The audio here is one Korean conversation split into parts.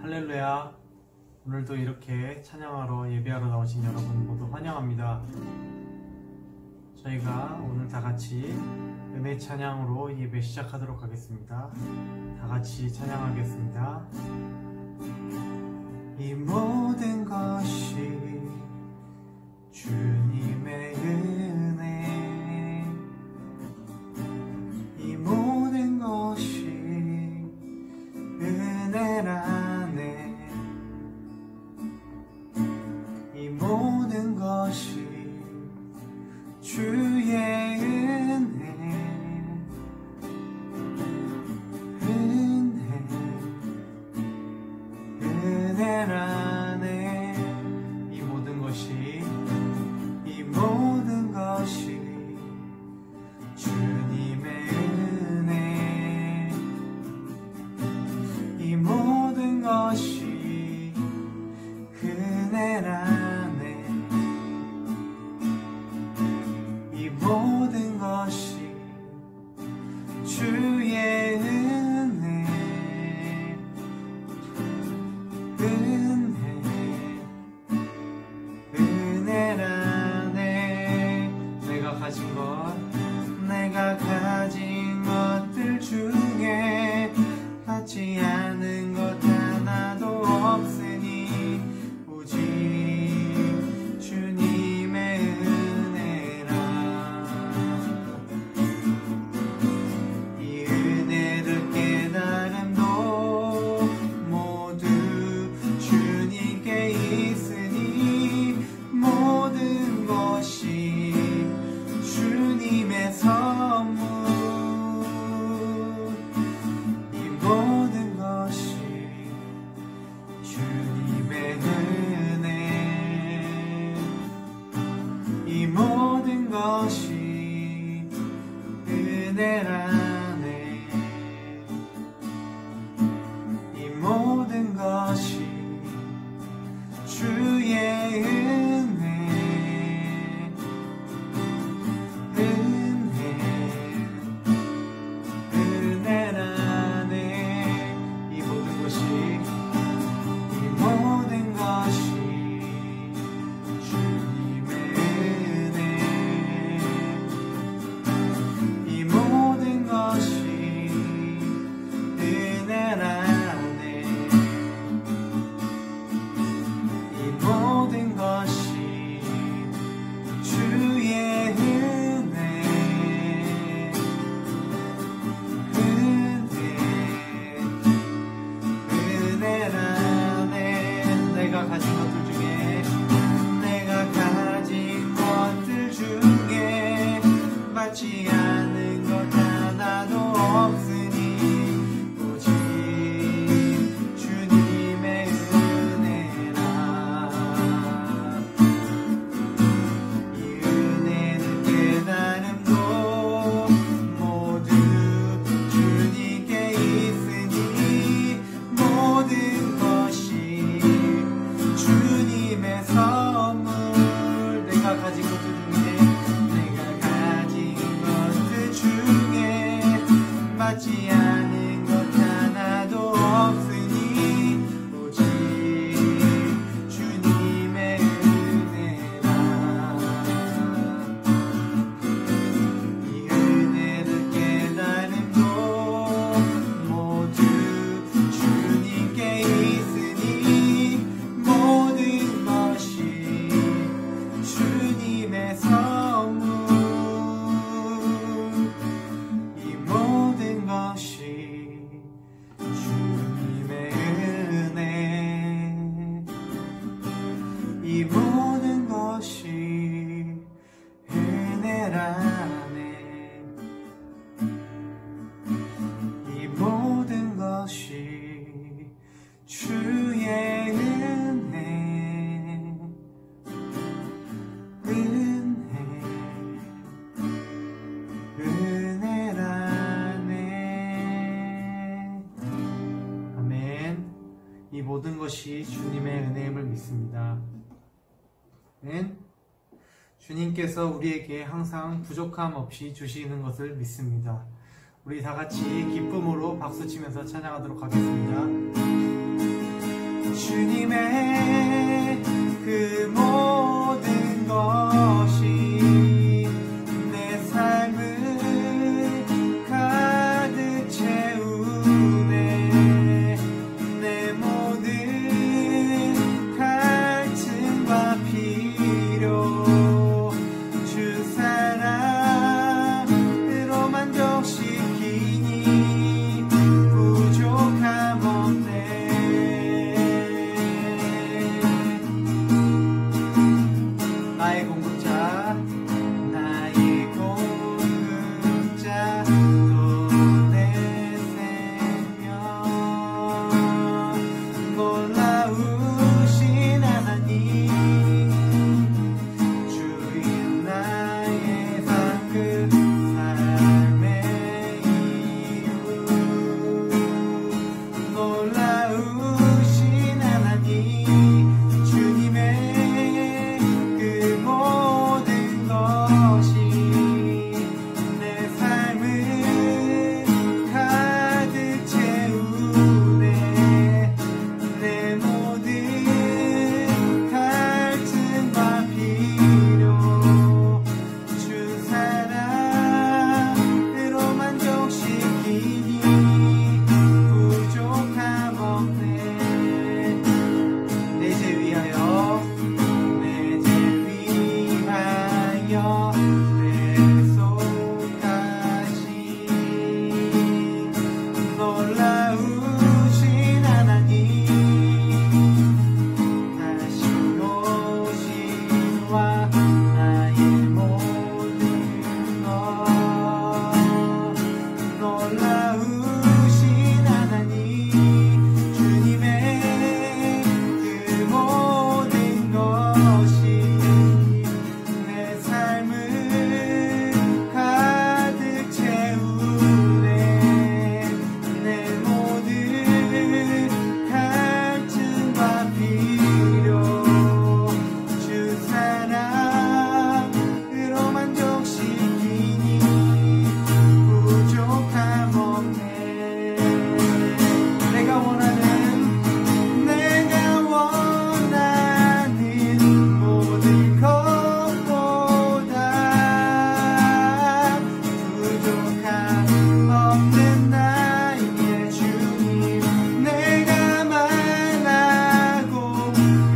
할렐루야. 오늘도 이렇게 찬양하러 예배하러 나오신 여러분 모두 환영합니다. 저희가 오늘 다같이 은혜 찬양으로 예배 시작하도록 하겠습니다. 다같이 찬양하겠습니다. 이 모든 것이 주님의 은혜, 이 모든 것이 은혜라네. 이 모든 것이 주의 은혜라네. 이 모든 것이 주님의 은혜, 이 모든 것이 은혜라네. 이 모든 것이 주의 은혜라네. 내가 가진 것들 중에 받지 않은 것 하나도 없으니 오직 주님의 은혜라. 이 은혜를 깨달음도 모두 주님께 있으니 모든 것이 주님의 선물, 이 모든 것이 주님의 은혜, 이 모든 것이 은혜라네. 이 모든 것이 주의 받지 않은 것 하나도 없으니 오직 주님의 은혜라. 이 은혜는 깨달음도 모두 주님께 있으니 모든 것이 주님의 선물. 내가 가진 것들 중에 받지 않은 것 하나도 없으니 오직 주님의 은혜라. 이 은혜를 깨달음도 모두 주님께 있으니 모든 것이 주님의 선물, 이 모든 것이 은혜라네. 이 모든 것이 주의 은혜라네. 아멘. 이 모든 것이 주님의 은혜임을 믿습니다. 주님께서 우리에게 항상 부족함 없이 주시는 것을 믿습니다. 우리 다같이 기쁨으로 박수치면서 찬양하도록 하겠습니다. 주님의 그 모든 것이 내 삶을 가득 채우네. 내 모든 갈증과 필요 주 사랑으로 만족시키니 부족함 없네. 나의 공급자, 나의 공급자, 또 내 생명. 놀라우신 하나님, 주인 나의 삶, 그 삶의 이유. 놀라우신 하나님, 주님의 그 모든 것이 내 삶을 가득 채우네. 내 모든 갈증과 필요 주 사랑으로 만족시키니 부족함 없네. 내 죄 위하여, 내 죄 위하여 대속하신 놀라우신 하나님, 다시 오시와 나의 모든 것. 놀라우신 하나님, 주님의 그 모든 것이 내 삶을 가득 채우네. 내 모든 갈증과 필요 주 사랑으로 만족시키니 부족함 없네. 내가 원하는 모든 것보다 부족함 없는 나의 주님. 내가 말하고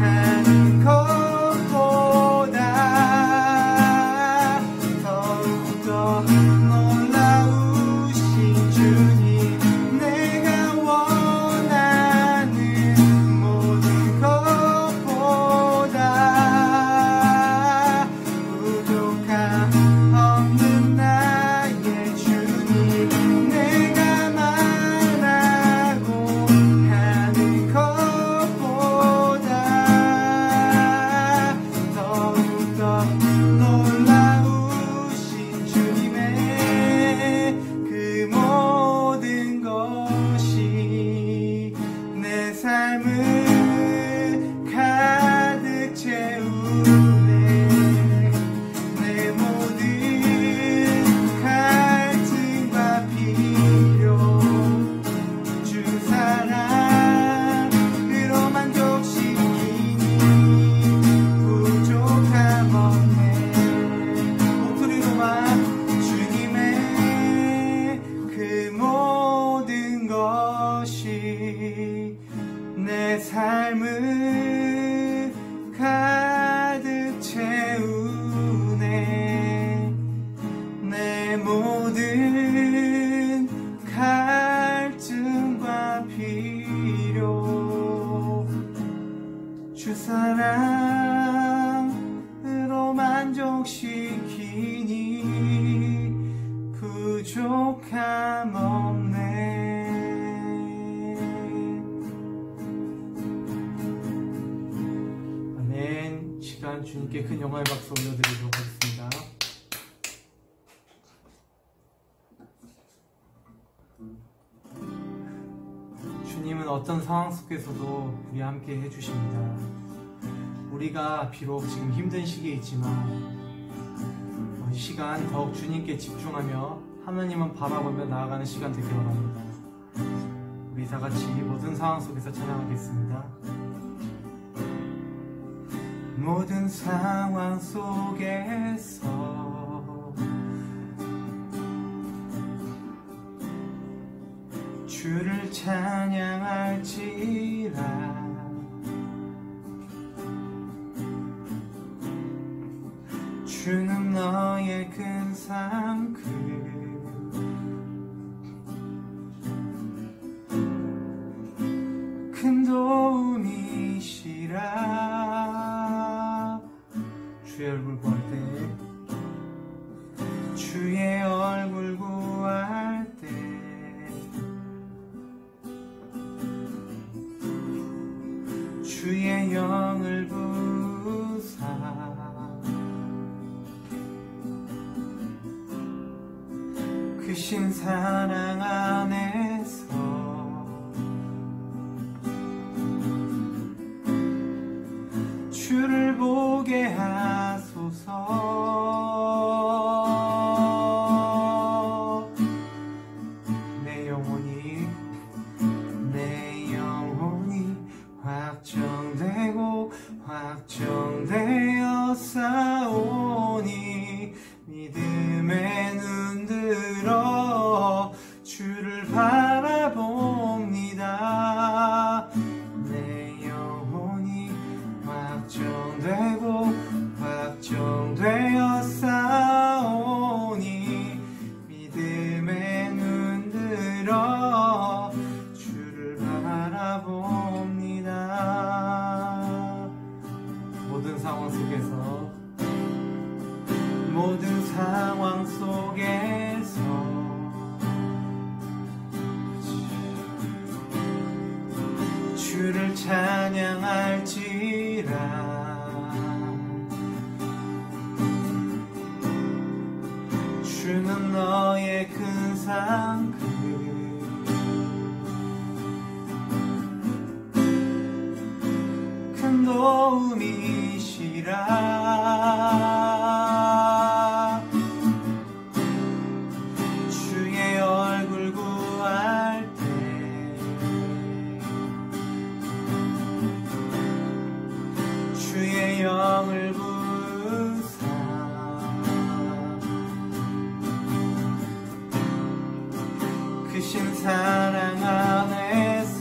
하는 것보다 더욱더 놀라우신 주님. 내가 원하는 모든 것보다 부족함 없는 나의 주님. 내가 말하고 하는 것보다 더욱더 놀라우신 주님의 그 모든 것이 내 삶을 가득 채우네. 내 모든 갈증과 필요 주 사랑으로 만족시키니 부족함 없네. 목소리로만 주님의 그 모든 것이 내 삶을 가득 채우네. 내 모든 갈증과 필요 주 사랑으로 만족시키니 부족함 없네. 아멘. 시간 주님께 큰 영광의 박수 올려드리도록 하겠습니다. 주님은 어떤 상황 속에서도 우리와 함께 해주십니다. 우리가 비록 지금 힘든 시기에 있지만 이 시간 더욱 주님께 집중하며 하나님은 바라보며 나아가는 시간 되기 바랍니다. 우리 다같이 모든 상황 속에서 찬양하겠습니다. 모든 상황 속에서 주를 찬양할지라. 주는 너의 근삼 큰 도움이시라. 주의 얼굴 구할 때, 주의 얼굴 구할 때 주의 영을 부사 크신 사랑 안에서 주를 보게 하소서. 내 영혼이 확정되고 확정되어 싸우니 믿음에 눈들어 주를 바라봅니다. 내 영혼이 확정되고 확정되어 싸우니 믿음에 눈들어 주를 바라봅니다. 모든 상황 속에서 주를 찬양할지라. 주는 너의 근삼 큰 도움이시라. 주의 얼굴 구할 때 주의 영을 부사 크신 사랑 안에서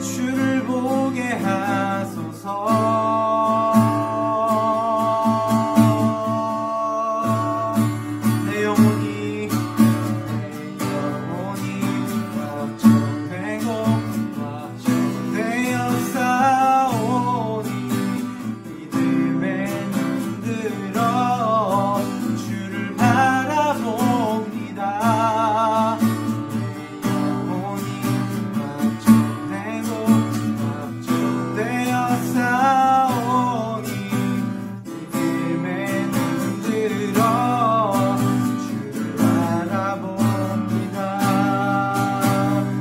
주를 보게 하소서. 내 영혼이 확정되고 확정되어 싸우니 믿음에 눈들어 주를 바라봅니다. 내 영혼이 확정되고 확정되어 싸우니 믿음에 눈들어 주를 바라봅니다.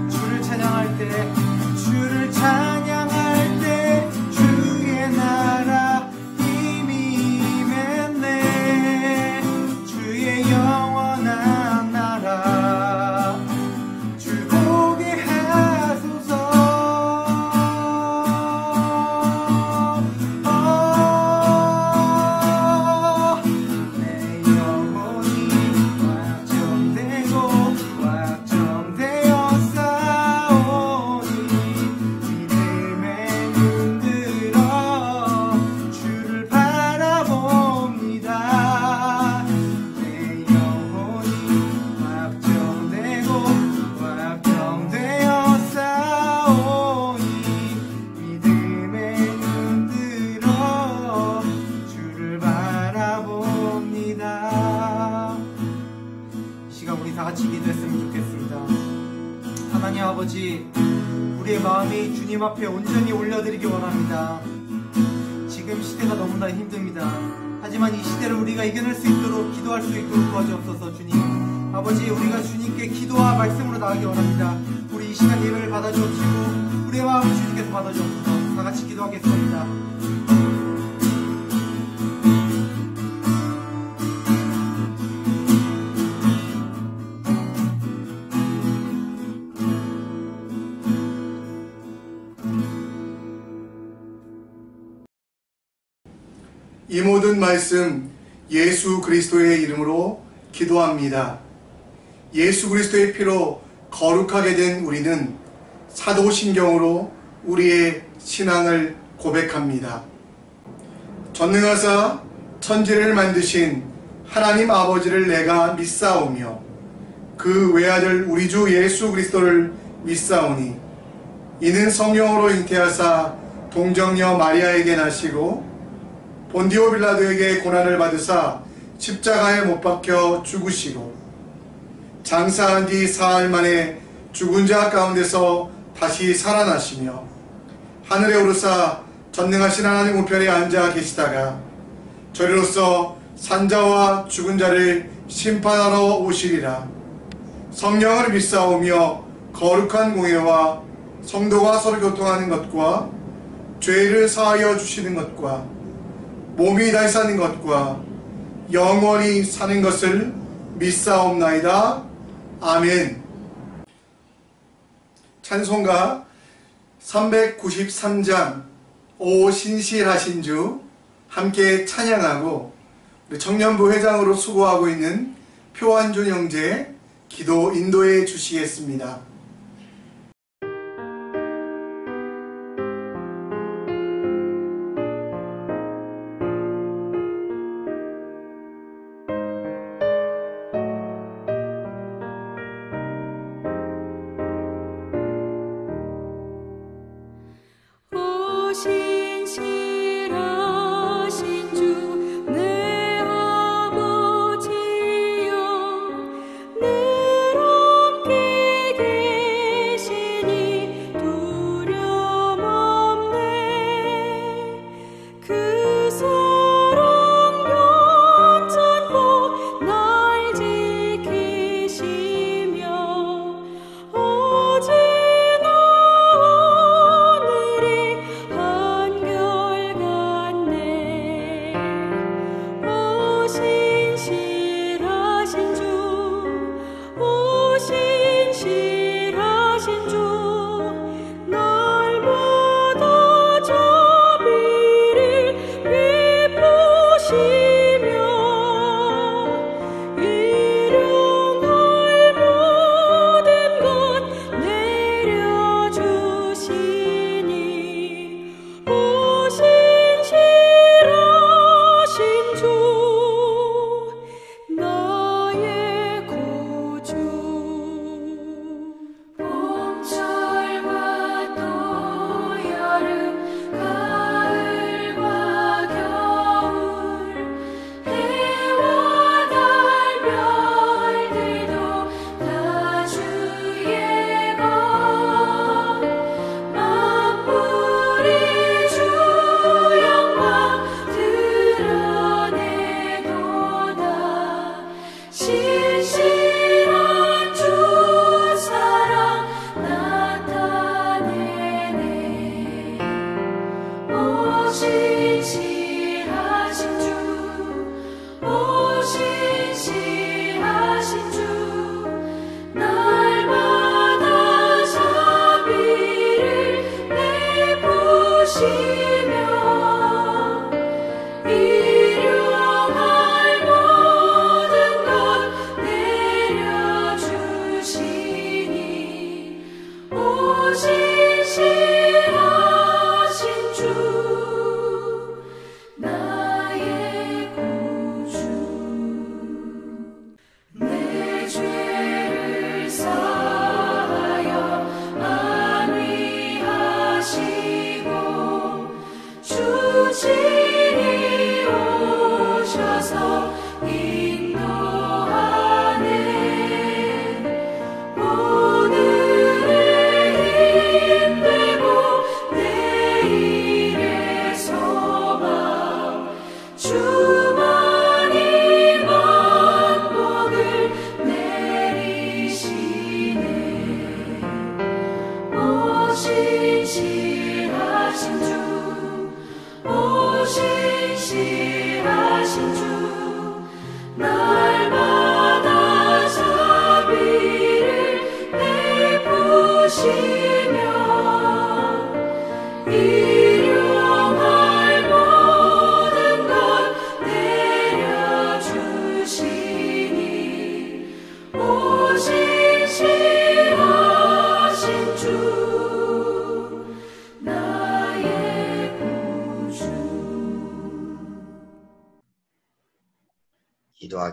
주를 찬양할 때 주의 나라 힘이 임했네. 주의 영원한 나라 주 보게 하소서. 내 영혼이 확정되고 확정되어 싸우니 믿음에 눈들어 주를 바라봅니다. 내 영혼이 확정되고 확정되어 싸우니 믿음에 눈들어 주를 바라봅니다. 이 시간 우리 다 같이 기도했으면 좋겠습니다. 하나님 아버지, 우리의 마음이 주님 앞에 온전히 올려드리기 원합니다. 지금 시대가 너무나 힘듭니다. 하지만 이 시대를 우리가 이겨낼 수 있도록 기도할 수 있도록 도와주옵소서. 주님 아버지, 우리가 주님께 기도와 말씀으로 나가기 원합니다. 우리 이 시간 예배를 받아주옵시고 우리의 마음을 주님께서 받아주옵소서. 다 같이 기도하겠습니다. 이 모든 말씀 예수 그리스도의 이름으로 기도합니다. 예수 그리스도의 피로 거룩하게 된 우리는 사도신경으로 우리의 신앙을 고백합니다. 전능하사 천지를 만드신 하나님 아버지를 내가 믿사오며 그 외아들 우리 주 예수 그리스도를 믿사오니 이는 성령으로 잉태하사 동정녀 마리아에게 나시고 본디오 빌라도에게 고난을 받으사 십자가에 못 박혀 죽으시고 장사한 뒤 사흘 만에 죽은 자 가운데서 다시 살아나시며 하늘에 오르사 전능하신 하나님 우편에 앉아 계시다가 저리로서 산자와 죽은 자를 심판하러 오시리라. 성령을 믿사오며 거룩한 공예와 성도가 서로 교통하는 것과 죄를 사하여 주시는 것과 몸이 다시 사는 것과 영원히 사는 것을 믿사옵나이다. 아멘. 찬송가 393장 오 신실하신 주 함께 찬양하고 우리 청년부 회장으로 수고하고 있는 표한준 형제 기도 인도해 주시겠습니다. 신실하신 주 내 아버지여 늘 함께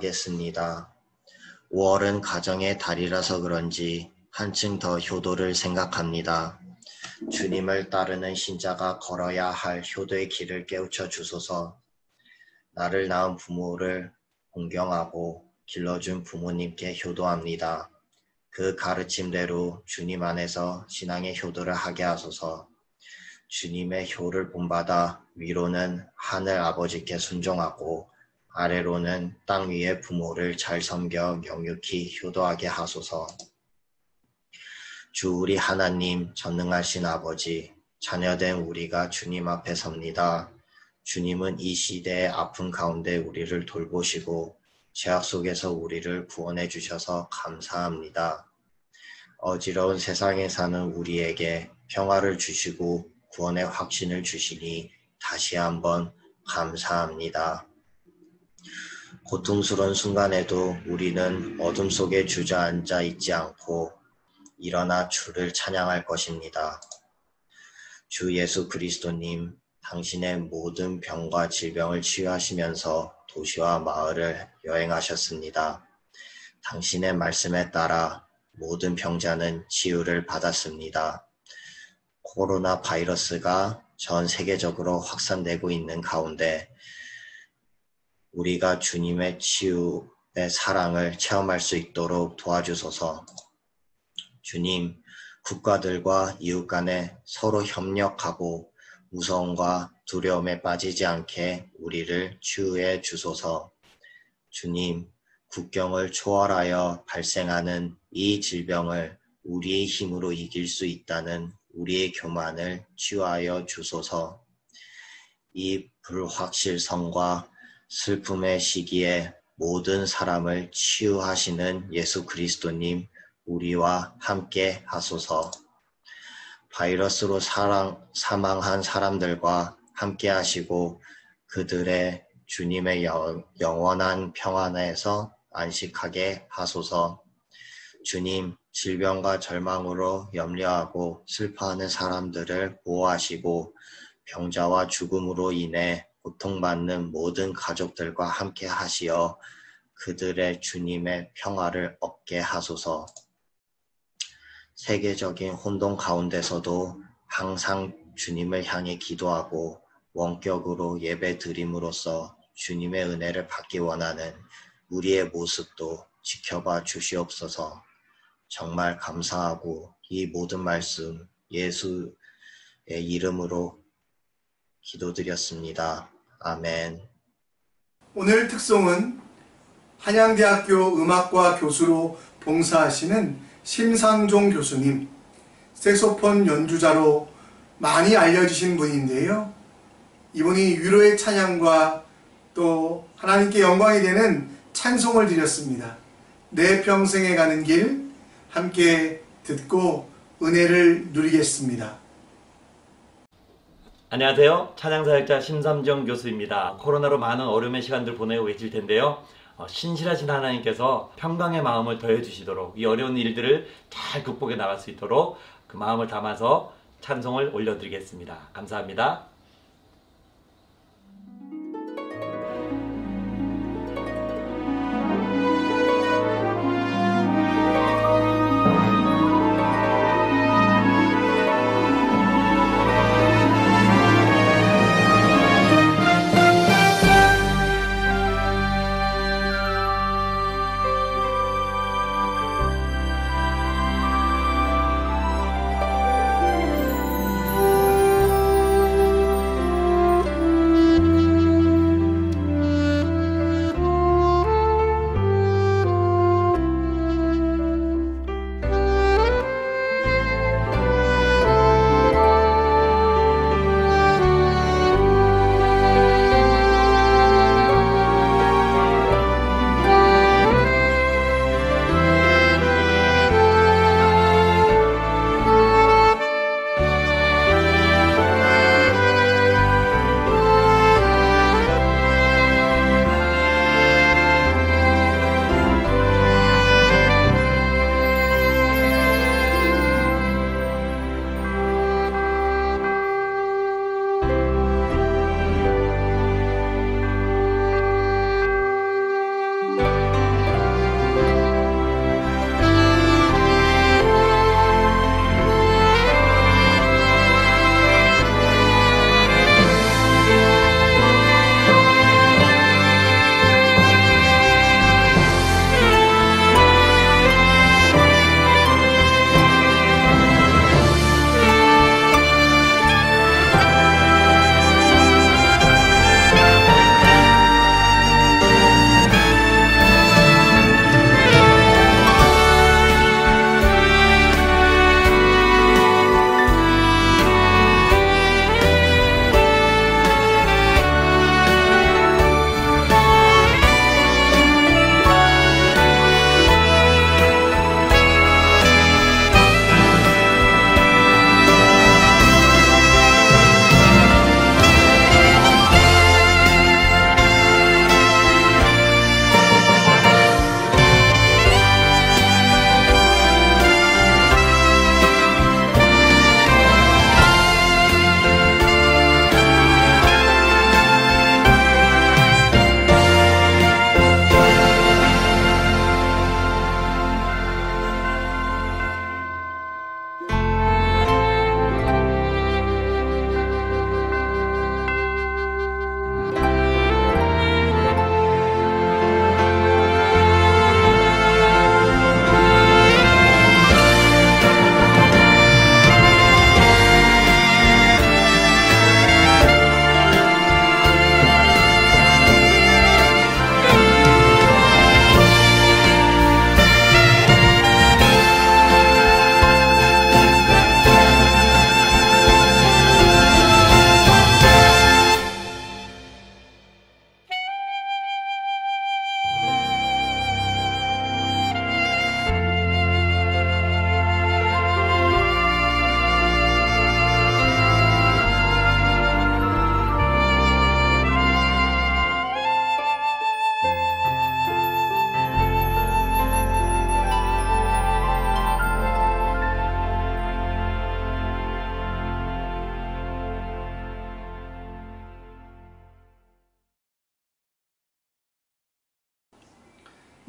기도하겠습니다. 5월은 가정의 달이라서 그런지 한층 더 효도를 생각합니다. 주님을 따르는 신자가 걸어야 할 효도의 길을 깨우쳐 주소서. 나를 낳은 부모를 공경하고 길러준 부모님께 효도합니다. 그 가르침대로 주님 안에서 신앙의 효도를 하게 하소서. 주님의 효를 본받아 위로는 하늘 아버지께 순종하고 아래로는 땅 위의 부모를 잘 섬겨 명육히 효도하게 하소서. 주 우리 하나님 전능하신 아버지, 자녀된 우리가 주님 앞에 섭니다. 주님은 이 시대의 아픔 가운데 우리를 돌보시고 죄악 속에서 우리를 구원해 주셔서 감사합니다. 어지러운 세상에 사는 우리에게 평화를 주시고 구원의 확신을 주시니 다시 한번 감사합니다. 고통스러운 순간에도 우리는 어둠 속에 주저앉아 있지 않고 일어나 주를 찬양할 것입니다. 주 예수 그리스도님, 당신의 모든 병과 질병을 치유하시면서 도시와 마을을 여행하셨습니다. 당신의 말씀에 따라 모든 병자는 치유를 받았습니다. 코로나 바이러스가 전 세계적으로 확산되고 있는 가운데 우리가 주님의 치유의 사랑을 체험할 수 있도록 도와주소서. 주님, 국가들과 이웃 간에 서로 협력하고 무서움과 두려움에 빠지지 않게 우리를 치유해 주소서. 주님, 국경을 초월하여 발생하는 이 질병을 우리의 힘으로 이길 수 있다는 우리의 교만을 치유하여 주소서. 이 불확실성과 슬픔의 시기에 모든 사람을 치유하시는 예수 그리스도님, 우리와 함께 하소서. 바이러스로 사망한 사람들과 함께 하시고 그들의 주님의 영원한 평안에서 안식하게 하소서. 주님, 질병과 절망으로 염려하고 슬퍼하는 사람들을 보호하시고 병자와 죽음으로 인해 고통받는 모든 가족들과 함께 하시어 그들의 주님의 평화를 얻게 하소서. 세계적인 혼돈 가운데서도 항상 주님을 향해 기도하고 원격으로 예배 드림으로써 주님의 은혜를 받기 원하는 우리의 모습도 지켜봐 주시옵소서. 정말 감사하고 이 모든 말씀 예수의 이름으로 기도드렸습니다. 아멘. 오늘 특송은 한양대학교 음악과 교수로 봉사하시는 심상종 교수님, 색소폰 연주자로 많이 알려지신 분인데요. 이분이 위로의 찬양과 또 하나님께 영광이 되는 찬송을 드렸습니다. 내 평생에 가는 길 함께 듣고 은혜를 누리겠습니다. 안녕하세요. 찬양사역자 심삼정 교수입니다. 코로나로 많은 어려움의 시간들 보내고 계실 텐데요. 신실하신 하나님께서 평강의 마음을 더해 주시도록 이 어려운 일들을 잘 극복해 나갈 수 있도록 그 마음을 담아서 찬송을 올려드리겠습니다. 감사합니다.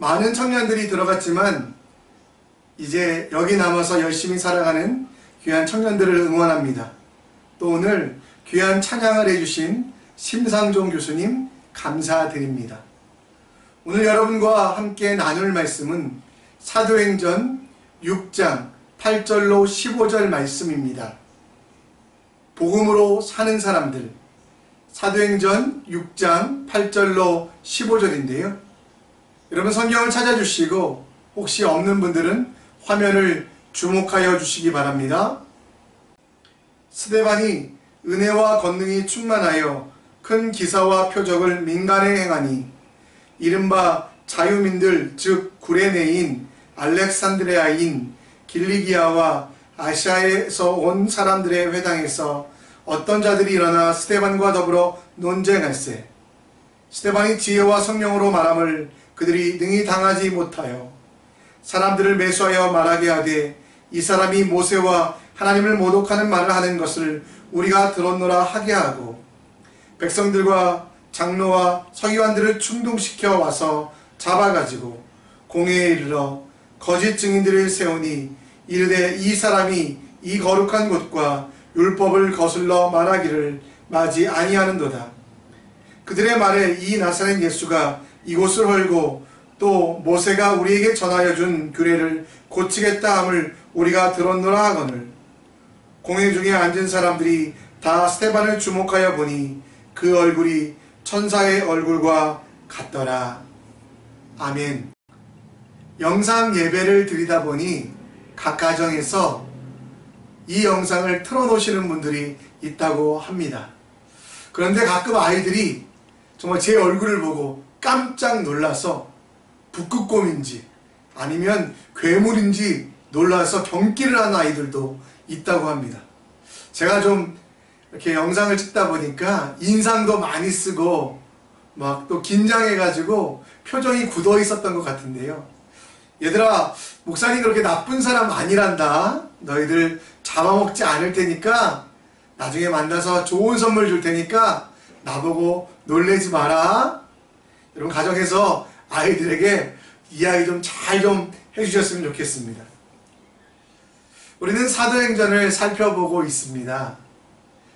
많은 청년들이 들어갔지만 이제 여기 남아서 열심히 살아가는 귀한 청년들을 응원합니다. 또 오늘 귀한 찬양을 해주신 심상종 교수님 감사드립니다. 오늘 여러분과 함께 나눌 말씀은 사도행전 6장 8절로 15절 말씀입니다. 복음으로 사는 사람들, 사도행전 6장 8절로 15절인데요. 여러분 성경을 찾아주시고 혹시 없는 분들은 화면을 주목하여 주시기 바랍니다. 스데반이 은혜와 권능이 충만하여 큰 기사와 표적을 민간에 행하니 이른바 자유민들 즉 구레네인, 알렉산드레아인, 길리기아와 아시아에서 온 사람들의 회당에서 어떤 자들이 일어나 스데반과 더불어 논쟁할세. 스데반이 지혜와 성령으로 말함을 그들이 능히 당하지 못하여 사람들을 매수하여 말하게 하되 이 사람이 모세와 하나님을 모독하는 말을 하는 것을 우리가 들었노라 하게 하고 백성들과 장로와 서기관들을 충동시켜 와서 잡아가지고 공회에 이르러 거짓 증인들을 세우니 이르되 이 사람이 이 거룩한 곳과 율법을 거슬러 말하기를 마지 아니하는도다. 그들의 말에 이 나사렛 예수가 이곳을 헐고 또 모세가 우리에게 전하여 준 규례를 고치겠다 함을 우리가 들었노라 하거늘 공회 중에 앉은 사람들이 다 스데반을 주목하여 보니 그 얼굴이 천사의 얼굴과 같더라. 아멘. 영상 예배를 드리다 보니 각 가정에서 이 영상을 틀어놓으시는 분들이 있다고 합니다. 그런데 가끔 아이들이 정말 제 얼굴을 보고 깜짝 놀라서 북극곰인지 아니면 괴물인지 놀라서 경기를 하는 아이들도 있다고 합니다. 제가 좀 이렇게 영상을 찍다 보니까 인상도 많이 쓰고 막 또 긴장해가지고 표정이 굳어 있었던 것 같은데요. 얘들아, 목사님 그렇게 나쁜 사람 아니란다. 너희들 잡아먹지 않을 테니까 나중에 만나서 좋은 선물 줄 테니까 나보고 놀래지 마라. 여러분 가정에서 아이들에게 이야기 좀 잘 좀 해주셨으면 좋겠습니다. 우리는 사도행전을 살펴보고 있습니다.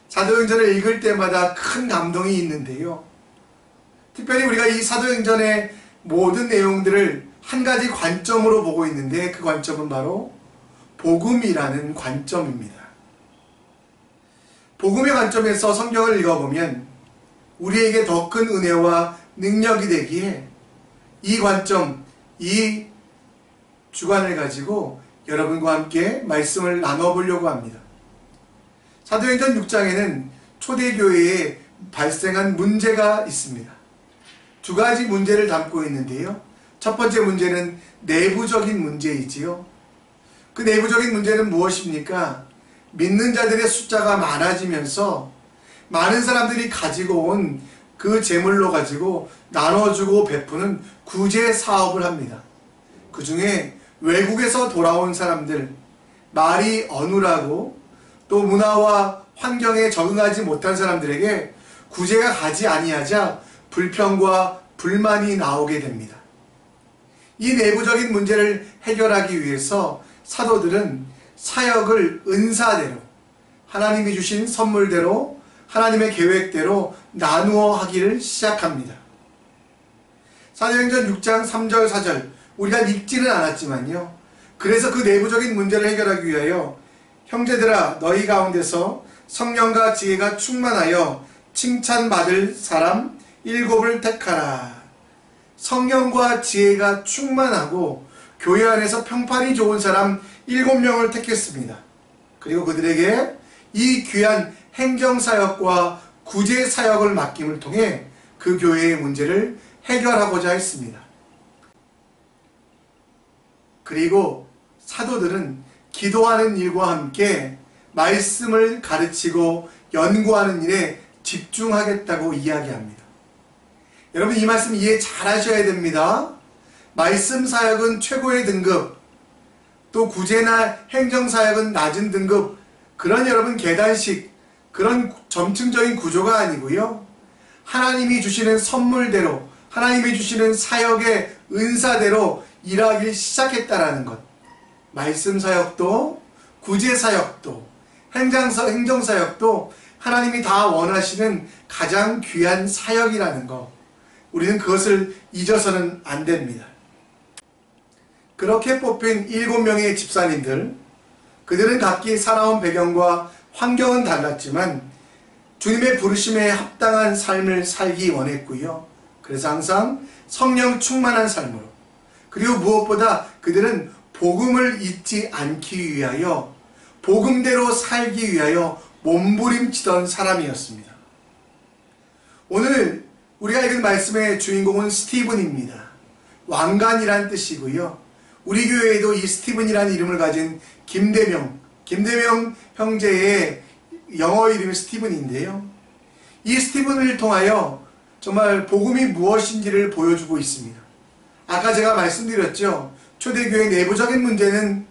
사도행전을 읽을 때마다 큰 감동이 있는데요. 특별히 우리가 이 사도행전의 모든 내용들을 한 가지 관점으로 보고 있는데 그 관점은 바로 복음이라는 관점입니다. 복음의 관점에서 성경을 읽어보면 우리에게 더 큰 은혜와 능력이 되기에 이 관점, 이 주관을 가지고 여러분과 함께 말씀을 나눠보려고 합니다. 사도행전 6장에는 초대교회에 발생한 문제가 있습니다. 두 가지 문제를 담고 있는데요. 첫 번째 문제는 내부적인 문제이지요. 그 내부적인 문제는 무엇입니까? 믿는 자들의 숫자가 많아지면서 많은 사람들이 가지고 온 그 재물로 가지고 나눠주고 베푸는 구제 사업을 합니다. 그 중에 외국에서 돌아온 사람들, 말이 어눌하고 또 문화와 환경에 적응하지 못한 사람들에게 구제가 가지 아니하자 불평과 불만이 나오게 됩니다. 이 내부적인 문제를 해결하기 위해서 사도들은 사역을 은사대로 하나님이 주신 선물대로 하나님의 계획대로 나누어 하기를 시작합니다. 사도행전 6장 3절 4절 우리가 읽지는 않았지만요. 그래서 그 내부적인 문제를 해결하기 위하여 형제들아 너희 가운데서 성령과 지혜가 충만하여 칭찬받을 사람 7을 택하라. 성령과 지혜가 충만하고 교회 안에서 평판이 좋은 사람 7명을 택했습니다. 그리고 그들에게 이 귀한 행정사역과 구제사역을 맡김을 통해 그 교회의 문제를 해결하고자 했습니다. 그리고 사도들은 기도하는 일과 함께 말씀을 가르치고 연구하는 일에 집중하겠다고 이야기합니다. 여러분 이 말씀 이해 잘 하셔야 됩니다. 말씀 사역은 최고의 등급, 또 구제나 행정사역은 낮은 등급, 그런 여러분 계단식 그런 점층적인 구조가 아니고요. 하나님이 주시는 선물대로 하나님이 주시는 사역의 은사대로 일하기 시작했다라는 것. 말씀 사역도, 구제 사역도, 행정 사역도 하나님이 다 원하시는 가장 귀한 사역이라는 것. 우리는 그것을 잊어서는 안 됩니다. 그렇게 뽑힌 7명의 집사님들, 그들은 각기 살아온 배경과 환경은 달랐지만 주님의 부르심에 합당한 삶을 살기 원했고요. 그래서 항상 성령 충만한 삶으로, 그리고 무엇보다 그들은 복음을 잊지 않기 위하여, 복음대로 살기 위하여 몸부림치던 사람이었습니다. 오늘 우리가 읽은 말씀의 주인공은 스티븐입니다. 왕관이란 뜻이고요. 우리 교회에도 이 스티븐이라는 이름을 가진 김대명 형제의 영어 이름이 스티븐인데요. 이 스티븐을 통하여 정말 복음이 무엇인지를 보여주고 있습니다. 아까 제가 말씀드렸죠. 초대교회 내부적인 문제는,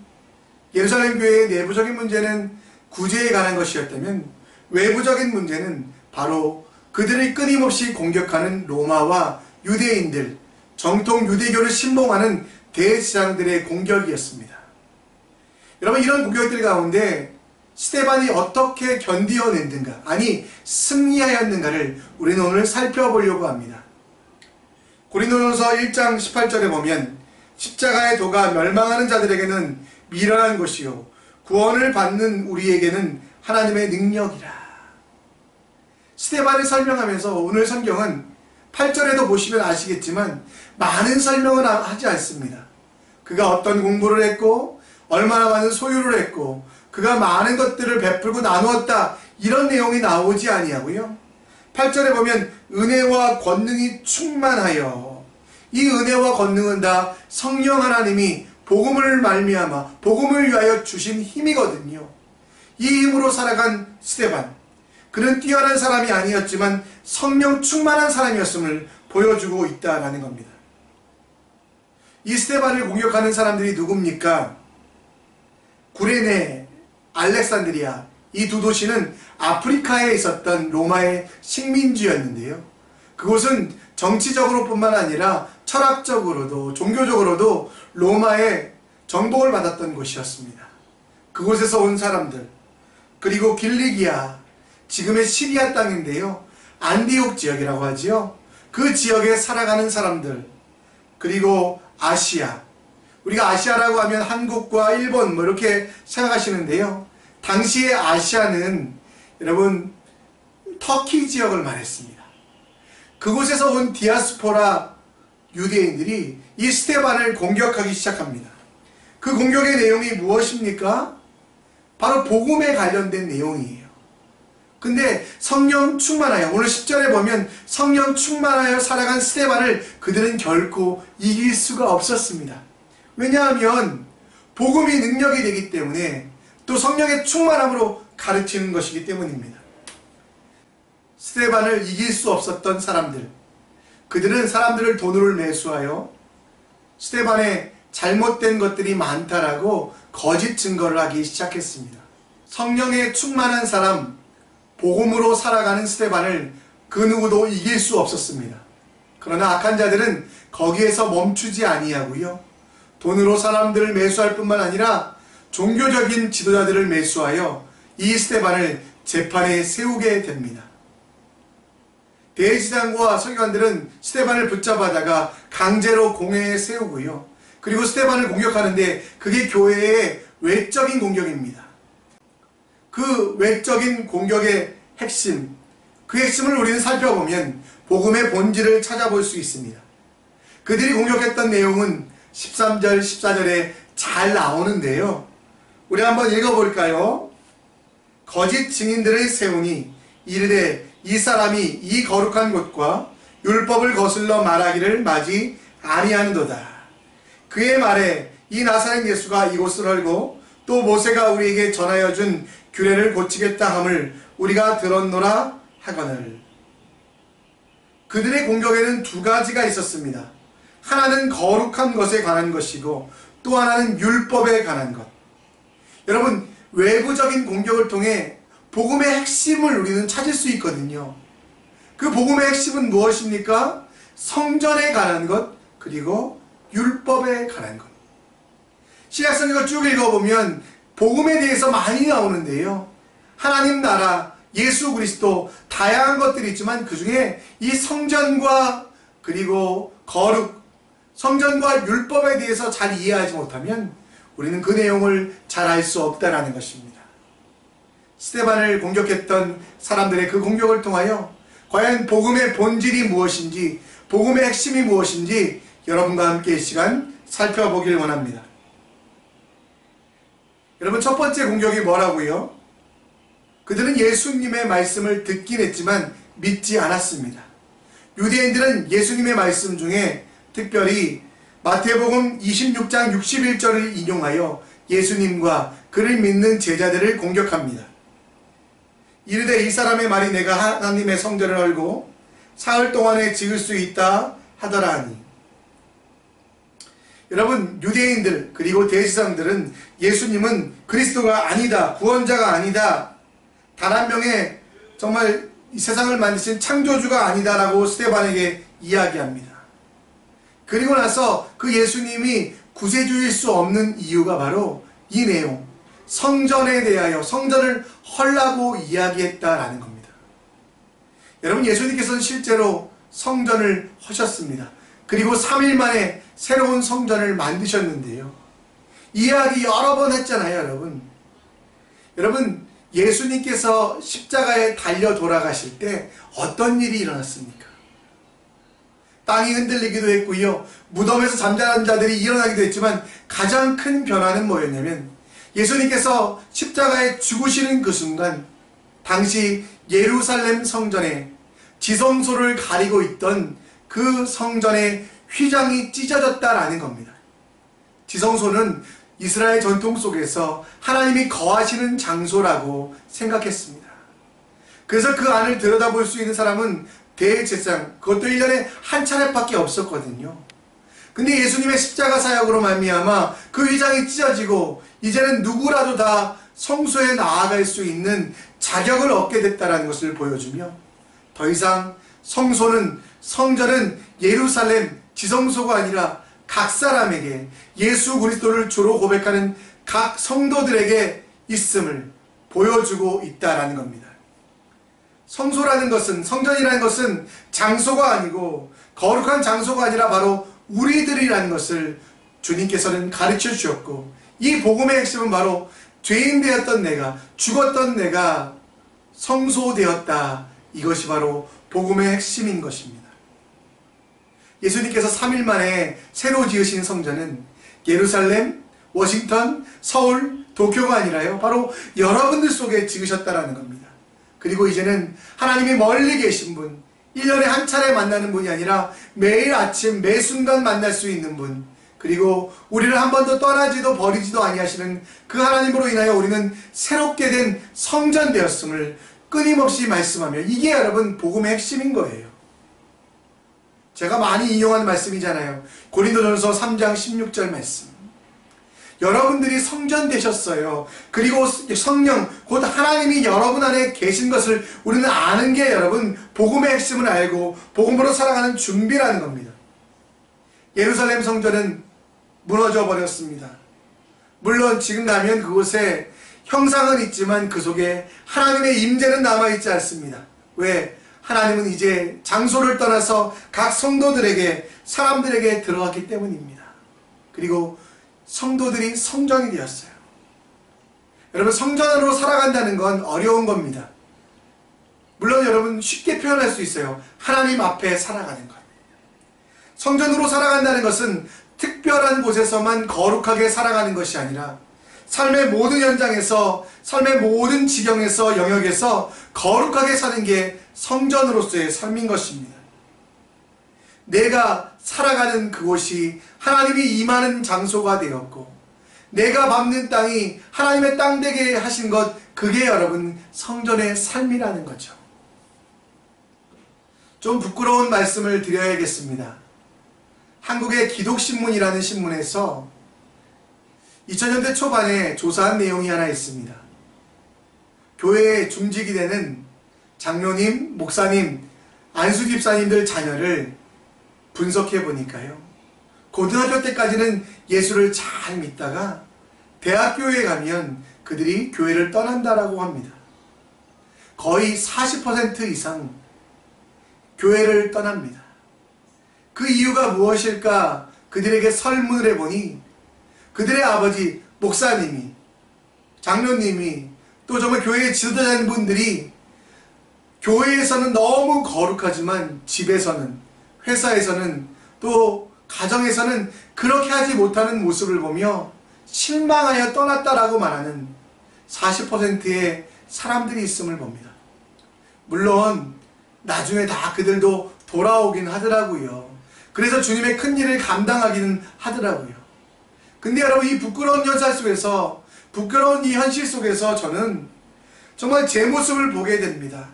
예루살렘 교회의 내부적인 문제는 구제에 관한 것이었다면 외부적인 문제는 바로 그들을 끊임없이 공격하는 로마와 유대인들, 정통 유대교를 신봉하는 대제사장들의 공격이었습니다. 여러분, 이런 공격들 가운데 스데반이 어떻게 견디어냈는가, 아니 승리하였는가를 우리는 오늘 살펴보려고 합니다. 고린도전서 1장 18절에 보면 십자가의 도가 멸망하는 자들에게는 미련한 것이요 구원을 받는 우리에게는 하나님의 능력이라. 스데반을 설명하면서 오늘 성경은 8절에도 보시면 아시겠지만 많은 설명을 하지 않습니다. 그가 어떤 공부를 했고 얼마나 많은 소유를 했고 그가 많은 것들을 베풀고 나누었다, 이런 내용이 나오지 아니하고요. 8절에 보면 은혜와 권능이 충만하여, 이 은혜와 권능은 다 성령 하나님이 복음을 말미암아 복음을 위하여 주신 힘이거든요. 이 힘으로 살아간 스데반, 그는 뛰어난 사람이 아니었지만 성령 충만한 사람이었음을 보여주고 있다라는 겁니다. 이 스데반을 공격하는 사람들이 누굽니까? 구레네, 알렉산드리아, 이 두 도시는 아프리카에 있었던 로마의 식민지였는데요. 그곳은 정치적으로 뿐만 아니라 철학적으로도 종교적으로도 로마의 정복을 받았던 곳이었습니다. 그곳에서 온 사람들, 그리고 길리기아, 지금의 시리아 땅인데요, 안디옥 지역이라고 하지요. 그 지역에 살아가는 사람들, 그리고 아시아, 우리가 아시아라고 하면 한국과 일본 뭐 이렇게 생각하시는데요, 당시의 아시아는 여러분 터키 지역을 말했습니다. 그곳에서 온 디아스포라 유대인들이 이 스데반을 공격하기 시작합니다. 그 공격의 내용이 무엇입니까? 바로 복음에 관련된 내용이에요. 근데 성령 충만하여, 오늘 10절에 보면 성령 충만하여 살아간 스데반을 그들은 결코 이길 수가 없었습니다. 왜냐하면 복음이 능력이 되기 때문에, 또 성령의 충만함으로 가르치는 것이기 때문입니다. 스데반을 이길 수 없었던 사람들, 그들은 사람들을 돈으로 매수하여 스데반의 잘못된 것들이 많다라고 거짓 증거를 하기 시작했습니다. 성령에 충만한 사람, 복음으로 살아가는 스데반을 그 누구도 이길 수 없었습니다. 그러나 악한 자들은 거기에서 멈추지 아니하고요, 돈으로 사람들을 매수할 뿐만 아니라 종교적인 지도자들을 매수하여 이 스데반을 재판에 세우게 됩니다. 대제사장과 서기관들은 스데반을 붙잡아다가 강제로 공회에 세우고요, 그리고 스데반을 공격하는데 그게 교회의 외적인 공격입니다. 그 외적인 공격의 핵심, 그 핵심을 우리는 살펴보면 복음의 본질을 찾아볼 수 있습니다. 그들이 공격했던 내용은 13절, 14절에 잘 나오는데요, 우리 한번 읽어볼까요? 거짓 증인들을 세우니 이르되 이 사람이 이 거룩한 곳과 율법을 거슬러 말하기를 마지 아니하는도다. 그의 말에 이 나사렛 예수가 이곳을 헐고 또 모세가 우리에게 전하여 준 규례를 고치겠다 함을 우리가 들었노라 하거늘. 그들의 공격에는 두 가지가 있었습니다. 하나는 거룩한 것에 관한 것이고 또 하나는 율법에 관한 것. 여러분, 외부적인 공격을 통해 복음의 핵심을 우리는 찾을 수 있거든요. 그 복음의 핵심은 무엇입니까? 성전에 관한 것, 그리고 율법에 관한 것. 신약성경을 쭉 읽어보면 복음에 대해서 많이 나오는데요. 하나님 나라, 예수 그리스도 다양한 것들이 있지만 그 중에 이 성전과 그리고 거룩, 성전과 율법에 대해서 잘 이해하지 못하면 우리는 그 내용을 잘 알 수 없다라는 것입니다. 스데반을 공격했던 사람들의 그 공격을 통하여 과연 복음의 본질이 무엇인지, 복음의 핵심이 무엇인지 여러분과 함께 이 시간 살펴보길 원합니다. 여러분, 첫 번째 공격이 뭐라고요? 그들은 예수님의 말씀을 듣긴 했지만 믿지 않았습니다. 유대인들은 예수님의 말씀 중에 특별히 마태복음 26장 61절을 인용하여 예수님과 그를 믿는 제자들을 공격합니다. 이르되 이 사람의 말이 내가 하나님의 성전을 헐고 사흘 동안에 지을 수 있다 하더라 하니. 여러분, 유대인들 그리고 대제사장들은 예수님은 그리스도가 아니다, 구원자가 아니다, 단 한 명의 정말 이 세상을 만드신 창조주가 아니다라고 스데반에게 이야기합니다. 그리고 나서 그 예수님이 구세주일 수 없는 이유가 바로 이 내용, 성전에 대하여 성전을 헐라고 이야기했다라는 겁니다. 여러분, 예수님께서는 실제로 성전을 허셨습니다. 그리고 3일 만에 새로운 성전을 만드셨는데요. 이야기 여러 번 했잖아요, 여러분. 여러분, 예수님께서 십자가에 달려 돌아가실 때 어떤 일이 일어났습니까? 땅이 흔들리기도 했고요. 무덤에서 잠자는 자들이 일어나기도 했지만 가장 큰 변화는 뭐였냐면 예수님께서 십자가에 죽으시는 그 순간 당시 예루살렘 성전에 지성소를 가리고 있던 그 성전의 휘장이 찢어졌다라는 겁니다. 지성소는 이스라엘 전통 속에서 하나님이 거하시는 장소라고 생각했습니다. 그래서 그 안을 들여다볼 수 있는 사람은 대제사장, 그것도 1년에 한 차례밖에 없었거든요. 근데 예수님의 십자가 사역으로 말미암아 그 휘장이 찢어지고 이제는 누구라도 다 성소에 나아갈 수 있는 자격을 얻게 됐다는 것을 보여주며 더 이상 성전은 예루살렘 지성소가 아니라 각 사람에게 예수 그리스도를 주로 고백하는 각 성도들에게 있음을 보여주고 있다라는 겁니다. 성소라는 것은, 성전이라는 것은 장소가 아니고 거룩한 장소가 아니라 바로 우리들이라는 것을 주님께서는 가르쳐 주셨고, 이 복음의 핵심은 바로 죄인 되었던 내가, 죽었던 내가 성소되었다. 이것이 바로 복음의 핵심인 것입니다. 예수님께서 3일 만에 새로 지으신 성전은 예루살렘, 워싱턴, 서울, 도쿄가 아니라요, 바로 여러분들 속에 지으셨다라는 겁니다. 그리고 이제는 하나님이 멀리 계신 분, 1년에 한 차례 만나는 분이 아니라 매일 아침 매 순간 만날 수 있는 분, 그리고 우리를 한 번도 떠나지도 버리지도 아니하시는 그 하나님으로 인하여 우리는 새롭게 된 성전 되었음을 끊임없이 말씀하며, 이게 여러분 복음의 핵심인 거예요. 제가 많이 인용하는 말씀이잖아요. 고린도전서 3장 16절 말씀. 여러분들이 성전 되셨어요. 그리고 성령, 곧 하나님이 여러분 안에 계신 것을 우리는 아는 게 여러분 복음의 핵심을 알고 복음으로 살아가는 준비라는 겁니다. 예루살렘 성전은 무너져 버렸습니다. 물론 지금 가면 그곳에 형상은 있지만 그 속에 하나님의 임재는 남아있지 않습니다. 왜? 하나님은 이제 장소를 떠나서 각 성도들에게, 사람들에게 들어갔기 때문입니다. 그리고 성도들이 성전이 되었어요. 여러분, 성전으로 살아간다는 건 어려운 겁니다. 물론 여러분 쉽게 표현할 수 있어요. 하나님 앞에 살아가는 것. 성전으로 살아간다는 것은 특별한 곳에서만 거룩하게 살아가는 것이 아니라 삶의 모든 현장에서, 삶의 모든 지경에서, 영역에서 거룩하게 사는 게 성전으로서의 삶인 것입니다. 내가 살아가는 그곳이 하나님이 임하는 장소가 되었고, 내가 밟는 땅이 하나님의 땅 되게 하신 것, 그게 여러분 성전의 삶이라는 거죠. 좀 부끄러운 말씀을 드려야겠습니다. 한국의 기독신문이라는 신문에서 2000년대 초반에 조사한 내용이 하나 있습니다. 교회에 중직이 되는 장로님, 목사님, 안수 집사님들 자녀를 분석해 보니까요, 고등학교 때까지는 예수를 잘 믿다가 대학교에 가면 그들이 교회를 떠난다라고 합니다. 거의 40% 이상 교회를 떠납니다. 그 이유가 무엇일까? 그들에게 설문을 해보니 그들의 아버지 목사님이, 장로님이, 또 정말 교회의 지도자인 분들이 교회에서는 너무 거룩하지만 집에서는, 회사에서는, 또 가정에서는 그렇게 하지 못하는 모습을 보며 실망하여 떠났다라고 말하는 40%의 사람들이 있음을 봅니다. 물론 나중에 다 그들도 돌아오긴 하더라고요. 그래서 주님의 큰 일을 감당하기는 하더라고요. 근데 여러분, 이 부끄러운 현실 속에서, 부끄러운 이 현실 속에서 저는 정말 제 모습을 보게 됩니다.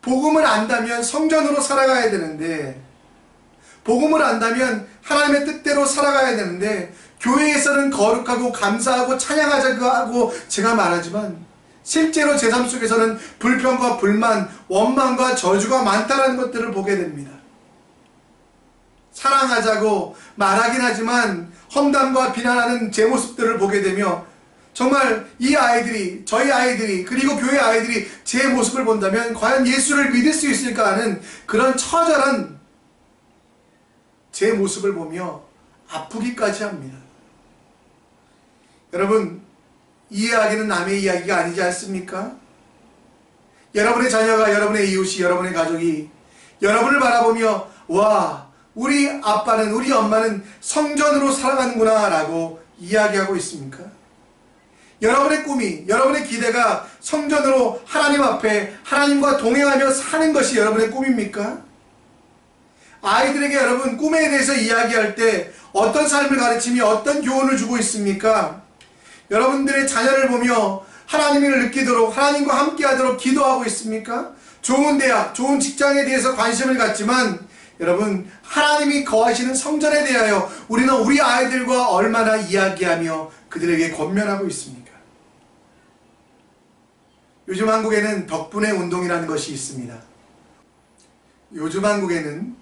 복음을 안다면 성전으로 살아가야 되는데, 복음을 안다면 하나님의 뜻대로 살아가야 되는데, 교회에서는 거룩하고 감사하고 찬양하자고 하고 제가 말하지만 실제로 제 삶 속에서는 불평과 불만, 원망과 저주가 많다는 것들을 보게 됩니다. 사랑하자고 말하긴 하지만 험담과 비난하는 제 모습들을 보게 되며, 정말 이 아이들이, 저희 아이들이, 그리고 교회 아이들이 제 모습을 본다면 과연 예수를 믿을 수 있을까 하는 그런 처절한 제 모습을 보며 아프기까지 합니다. 여러분, 이 이야기는 남의 이야기가 아니지 않습니까? 여러분의 자녀가, 여러분의 이웃이, 여러분의 가족이 여러분을 바라보며 와, 우리 아빠는, 우리 엄마는 성전으로 살아가는구나 라고 이야기하고 있습니까? 여러분의 꿈이, 여러분의 기대가 성전으로 하나님 앞에 하나님과 동행하며 사는 것이 여러분의 꿈입니까? 아이들에게 여러분 꿈에 대해서 이야기할 때 어떤 삶을 가르치며 어떤 교훈을 주고 있습니까? 여러분들의 자녀를 보며 하나님을 느끼도록, 하나님과 함께하도록 기도하고 있습니까? 좋은 대학, 좋은 직장에 대해서 관심을 갖지만 여러분, 하나님이 거하시는 성전에 대하여 우리는 우리 아이들과 얼마나 이야기하며 그들에게 권면하고 있습니까? 요즘 한국에는 덕분에 운동이라는 것이 있습니다. 요즘 한국에는